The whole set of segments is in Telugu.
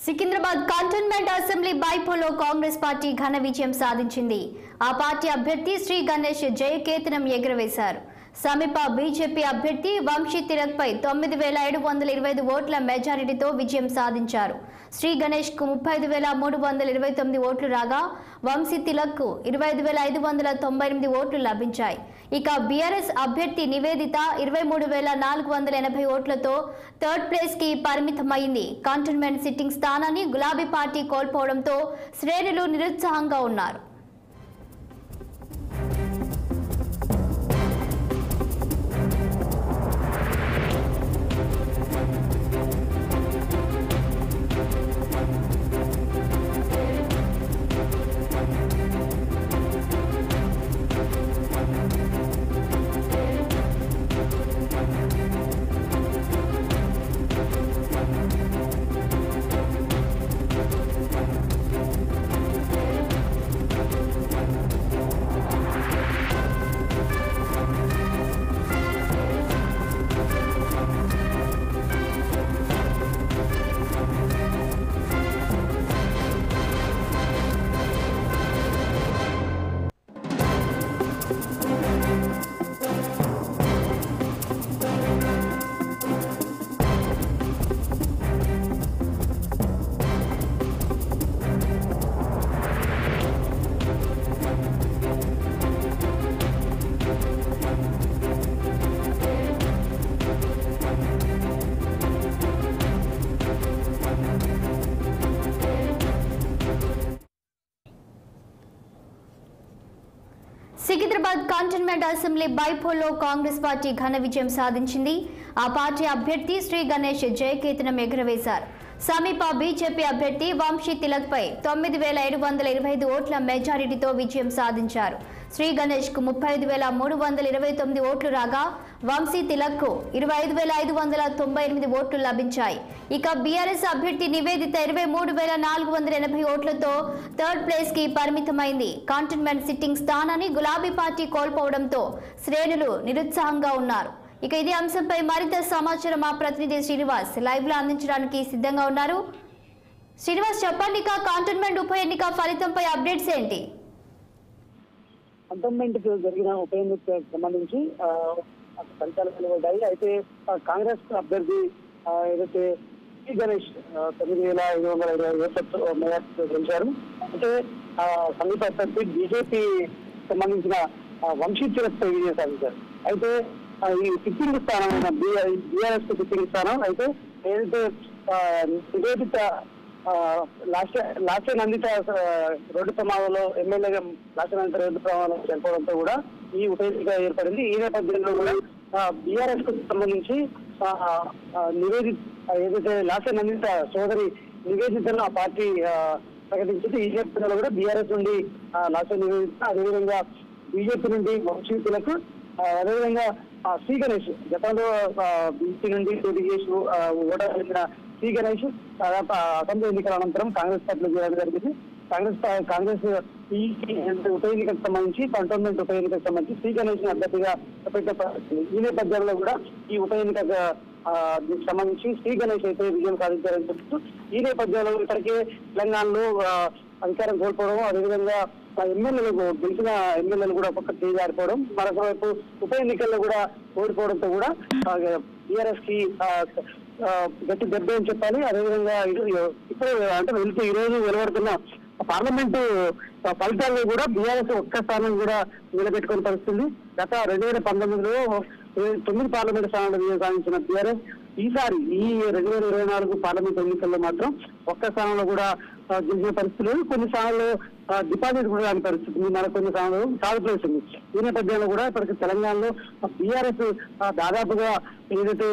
సికింద్రాబాద్ కంటోన్మెంట్ అసెంబ్లీ బైపోలో కాంగ్రెస్ పార్టీ ఘన విజయం సాధించింది. ఆ పార్టీ అభ్యర్థి శ్రీ గణేష్ జయకేతనం ఎగురవేశారు. సమీప బీజేపీ అభ్యర్థి వంశీ తిలక్ పై 9725 ఓట్ల మెజారిటీతో విజయం సాధించారు. శ్రీ గణేష్ కు 35329 ఓట్లు రాగా వంశీ తిలక్ కు 25598 ఓట్లు లభించాయి. ఇక బీఆర్ఎస్ అభ్యర్థి నివేదిత 23480 ఓట్లతో థర్డ్ ప్లేస్ కి పరిమితమైంది. కంటోన్మెంట్ సిట్టింగ్ స్థానాన్ని గులాబీ పార్టీ కోల్పోవడంతో శ్రేణులు నిరుత్సాహంగా ఉన్నారు. సికింద్రాబాద్ కంటోన్మెంట్ అసెంబ్లీ బైపోల్లో కాంగ్రెస్ పార్టీ ఘన విజయం సాధించింది. ఆ పార్టీ అభ్యర్థి శ్రీ గణేష్ జయకేతనం ఎగురవేశారు. సమీప బీజేపీ అభ్యర్థి వంశీ తిలక్ పై 9725 ఓట్ల మెజారిటీతో విజయం సాధించారు. శ్రీ గణేష్ కు 35329 ఓట్లు రాగా వంశీ తిలక్ కు 25598 ఓట్లు లభించాయి. ఇక బీఆర్ఎస్ అభ్యర్థి నివేదిత 23480 ఓట్లతో థర్డ్ ప్లేస్ కి పరిమితమైంది. కంటోన్మెంట్ సిట్టింగ్ స్థానాన్ని గులాబీ పార్టీ కోల్పోవడంతో శ్రేణులు నిరుత్సాహంగా ఉన్నారు. ఇక ఇదే అంశంపై మరింత సమాచారం మా ప్రతినిధి శ్రీనివాస్ లైవ్ లో అందించడానికి సిద్ధంగా ఉన్నారు. శ్రీనివాస్, చెప్పండి, కంటోన్మెంట్ ఉప ఎన్నిక ఫలితంపై అప్డేట్స్ ఏంటి? కంటోన్మెంట్ జరిగిన ఉప ఎన్నికకు సంబంధించి ఫలితాలు వెలువడ్డాయి. అయితే కాంగ్రెస్ అభ్యర్థి ఏదైతే శ్రీ గణేష్ 9520 ఓట్లతో మెజార్టీతో గెలిచారు. అయితే సమీప అభ్యర్థి బీజేపీ సంబంధించిన వంశీ తిలక్ పై విజయం సాధించారు. అయితే ఈ సిట్టింగ్ స్థానం బీఆర్ఎస్ సిట్టింగ్ స్థానం అయితే ఏదైతే నివేదిత లాస్ట్ నందిత రోడ్డు ప్రమాదంలో ఎమ్మెల్యేగా లాస్ట్ నందిత రోడ్డు ప్రమాదంలో చనిపోవడంతో కూడా ఈ ఉప ఎన్నిక ఏర్పడింది. ఈ నేపథ్యంలో కూడా బీఆర్ఎస్ కు సంబంధించి నివేదిత ఏదైతే లాస్ట్ నందిత సోదరి నివేదితను ఆ పార్టీ ప్రకటించింది. ఈ నేపథ్యంలో కూడా బీఆర్ఎస్ నుండి లాస్ట్ నివేదిత, అదేవిధంగా బీజేపీ నుండి వంశీ తిలక్, అదేవిధంగా శ్రీ గణేష్ గతంలో బీజేపీ నుండి పోటీ చేసి ఓటమిన శ్రీ గణేష్ దాదాపు అసెంబ్లీ ఎన్నికల అనంతరం కాంగ్రెస్ పార్టీలో చేరడం జరిగింది. కాంగ్రెస్ ఈ ఉప ఎన్నికకు సంబంధించి కంటోన్మెంట్ ఉప ఎన్నికకు సంబంధించి శ్రీ గణేష్ ని అభ్యర్థిగా పెట్టబడింది. ఈ నేపథ్యంలో కూడా ఈ ఉప ఎన్నికకు సంబంధించి శ్రీ గణేష్ అయితే విజయం సాధించారని చెప్తూ ఈ నేపథ్యంలో ఇప్పటికే తెలంగాణలో అధికారం కోల్పోవడం, అదేవిధంగా ఎమ్మెల్యేలు గెలిచిన ఎమ్మెల్యేలు కూడా ఒక్కొక్క చేజారిపోవడం, మరొక వైపు ఉప ఎన్నికల్లో కూడా ఓడిపోవడంతో కూడా టీఆర్ఎస్ కి గట్టి దెబ్బ అని చెప్పాలి. అదేవిధంగా ఇప్పుడు అంటే ఈ రోజు వెలువడుతున్న పార్లమెంటు ఫలితాల్లో కూడా బీఆర్ఎస్ ఒక్క స్థానం కూడా నిలబెట్టుకునే పరిస్థితి. గత 2019లో 9 పార్లమెంటు స్థానాలు విజయం సాధించిన బీఆర్ఎస్ ఈసారి ఈ 2024 పార్లమెంట్ ఎన్నికల్లో మాత్రం ఒక్క స్థానంలో కూడా గెలిచిన పరిస్థితి లేదు. కొన్ని స్థానాల్లో డిపాజిట్ కూడా రాని పరిస్థితి ఉంది, కొన్ని స్థానాల్లో థర్డ్ ప్లేస్ ఉంది. ఈ నేపథ్యంలో కూడా ఇప్పటికి తెలంగాణలో బీఆర్ఎస్ దాదాపుగా ఏదైతే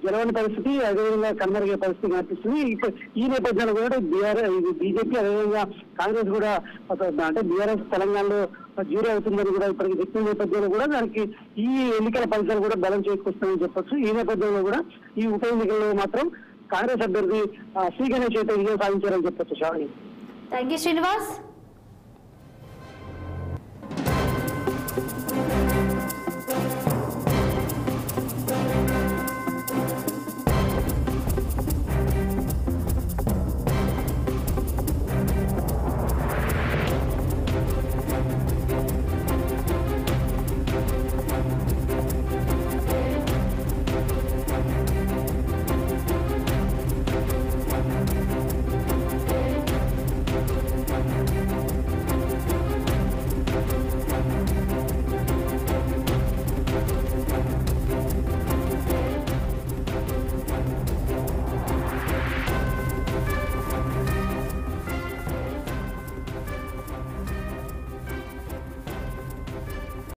గెలవని పరిస్థితి, అదేవిధంగా కనుమరుగే పరిస్థితి కనిపిస్తుంది. ఈ నేపథ్యంలో కూడా బీజేపీ అదేవిధంగా కాంగ్రెస్ కూడా అంటే బీఆర్ఎస్ తెలంగాణలో జీరో అవుతుందని కూడా ఇప్పటికి చెప్పిన నేపథ్యంలో కూడా దానికి ఈ ఎన్నికల ఫలితాలు కూడా బలం చేకూరుస్తామని చెప్పొచ్చు. ఈ నేపథ్యంలో కూడా ఈ ఉప ఎన్నికల్లో మాత్రం కాంగ్రెస్ అభ్యర్థి శ్రీ గణేష్ అయితే విజయం సాధించారని చెప్పొచ్చు. Thank you Srinivas.